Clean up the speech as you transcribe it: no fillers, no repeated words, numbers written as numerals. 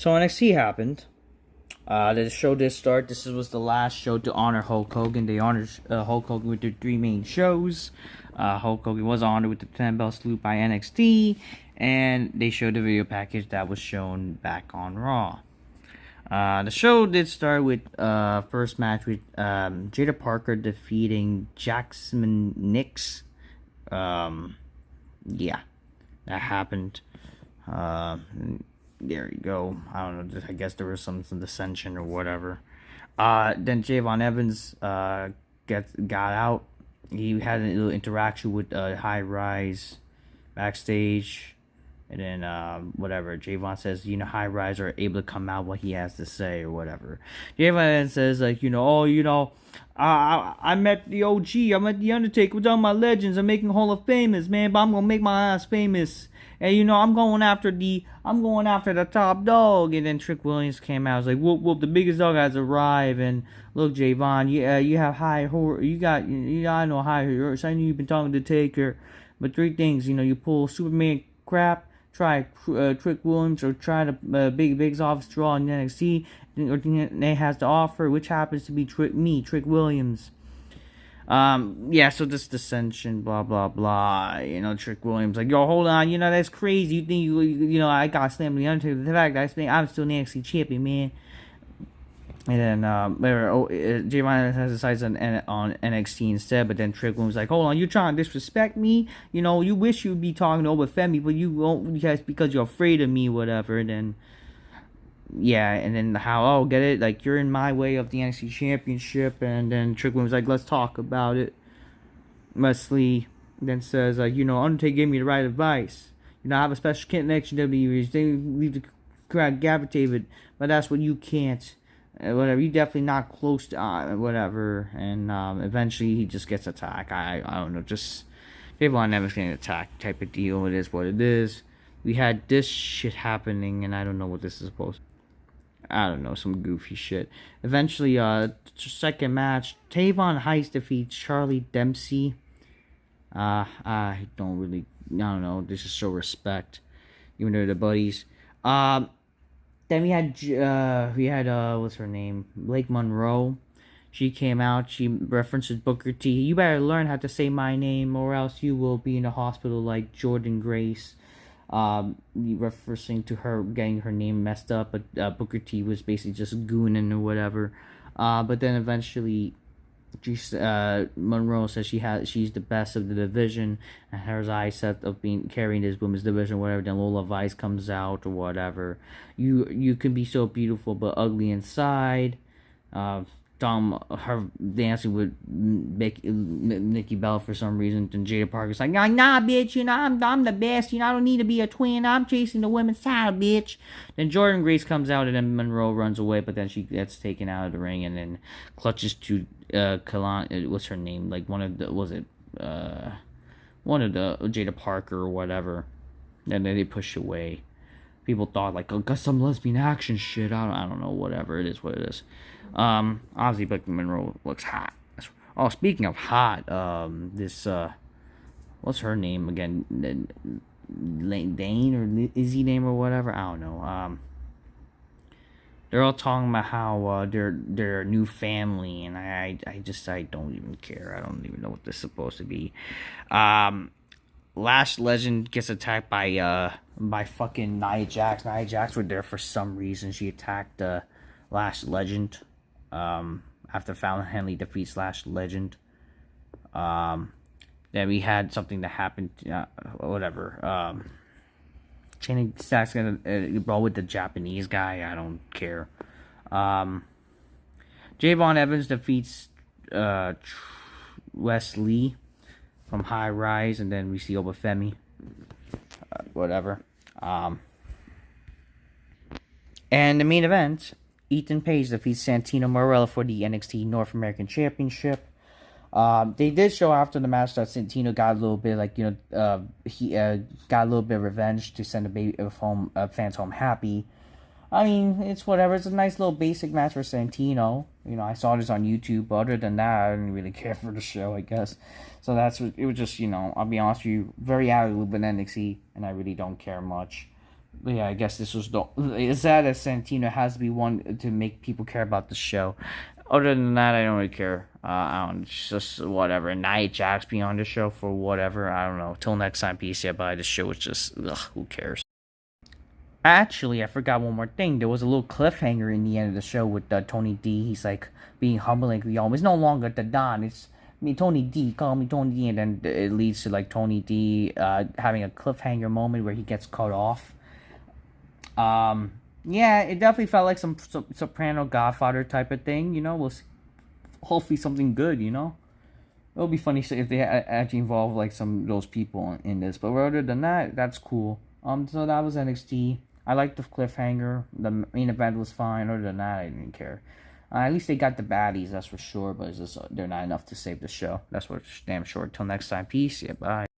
So NXT happened. The show did start. This was the last show to honor Hulk Hogan. They honored Hulk Hogan with their three main shows. Hulk Hogan was honored with the 10-belt salute by NXT, and they showed the video package that was shown back on Raw. The show did start with first match with Jada Parker defeating Jackson Nix. Yeah, that happened. There you go. I don't know. I guess there was some dissension or whatever. Then Javon Evans got out. He had a little interaction with High Rise backstage. And then, whatever, Javon says, High Rise are able to come out what he has to say or whatever. Javon says, like, I met the OG, I met the Undertaker with all my legends, I'm making Hall of Famers, man, but I'm gonna make my ass famous. And, I'm going after the top dog. And then Trick Williams came out, was like, whoop, the biggest dog has arrived. And look, Javon, you have high horse, I know high horse, I knew you've been talking to Taker. But three things, you pull Superman crap, try Trick Williams, or try the Big's office draw in NXT, or they has to offer, which happens to be Trick Williams. So this dissension, blah blah blah. Trick Williams like, yo, hold on, that's crazy. You think I got slammed the Undertaker? The fact that I'm still the NXT champion, man. And then Javon has decided on NXT instead, but then Trick Williams like, hold on, you trying to disrespect me? You wish you'd be talking to Femi, but you won't because you're afraid of me, whatever. And then and then get it? Like, you're in my way of the NXT championship. And then Trick Williams like, let's talk about it. Wesley then says like, Undertaker gave me the right advice. I have a special connection to WWE. They leave the crowd gravitate, but that's what you can't. Whatever, you definitely not close to whatever, and eventually he just gets attacked. I don't know, just Javon Evans getting attacked type of deal. It is what it is. We had this shit happening, and I don't know what this is supposed to. I don't know, some goofy shit. Eventually, second match, Tavon Heist defeats Charlie Dempsey. I don't know, this is show respect, even though they're buddies. Then we had what's her name? Blake Monroe. She came out. She references Booker T. You better learn how to say my name, or else you will be in the hospital like Jordan Grace. Referencing to her getting her name messed up, but Booker T was basically just gooning or whatever. But then eventually, Monroe says she's the best of the division, and her eyes set of carrying this women's division, whatever. Then Lola Vice comes out or whatever. You can be so beautiful but ugly inside. Her dancing with Nikki Bella for some reason. Then Jada Parker's like, nah, bitch, I'm the best. I don't need to be a twin. I'm chasing the women's title, bitch. Then Jordan Grace comes out, and then Monroe runs away, but then she gets taken out of the ring, and then clutches to Kalan. What's her name? Like one of the Jada Parker or whatever. And then they push away. People thought like, got some lesbian action shit. I don't know, whatever. It is what it is. Obviously, Blake Monroe looks hot. Oh, speaking of hot, this what's her name again? Dane or Izzy name or whatever. I don't know. They're all talking about how they're a new family, and I don't even care. I don't even know what this is supposed to be. Lash Legend gets attacked by fucking Nia Jax. Nia Jax was there for some reason. She attacked Lash Legend. After Fallon Henley defeats Lash Legend. Then we had something that happened. Whatever. Channing Stacks gonna brawl with the Japanese guy. I don't care. Javon Evans defeats Wesley from High Rise, and then we see Obafemi. Whatever. And the main event, Ethan Page defeats Santino Marella for the NXT North American Championship. They did show after the match that Santino got a little bit he got a little bit of revenge to send fans home happy. I mean, it's whatever. It's a nice little basic match for Santino. I saw this on YouTube, but other than that, I didn't really care for the show, I guess. So it was just, I'll be honest with you, very out of the loop in NXT, and I really don't care much. But yeah, I guess this was the as sad as Santino has to be one to make people care about the show. Other than that, I don't really care. I don't. It's just whatever. Nia Jax being on the show for whatever. I don't know. Till next time, peace. Yeah, bye. The show was just who cares? Actually, I forgot one more thing. There was a little cliffhanger in the end of the show with Tony D. He's like being humble, like, yo, it's no longer the Don. It's me, Tony D. Call me Tony D. And then it leads to like Tony D having a cliffhanger moment where he gets cut off. Yeah, it definitely felt like some Soprano Godfather type of thing. We'll see. Hopefully something good. It'll be funny if they actually involve like some of those people in this. But other than that, that's cool. So that was NXT. I liked the cliffhanger. The main event was fine. Other than that, I didn't care. At least they got the baddies, that's for sure. But it's just they're not enough to save the show. That's for damn sure. Till next time, peace. Yeah, bye.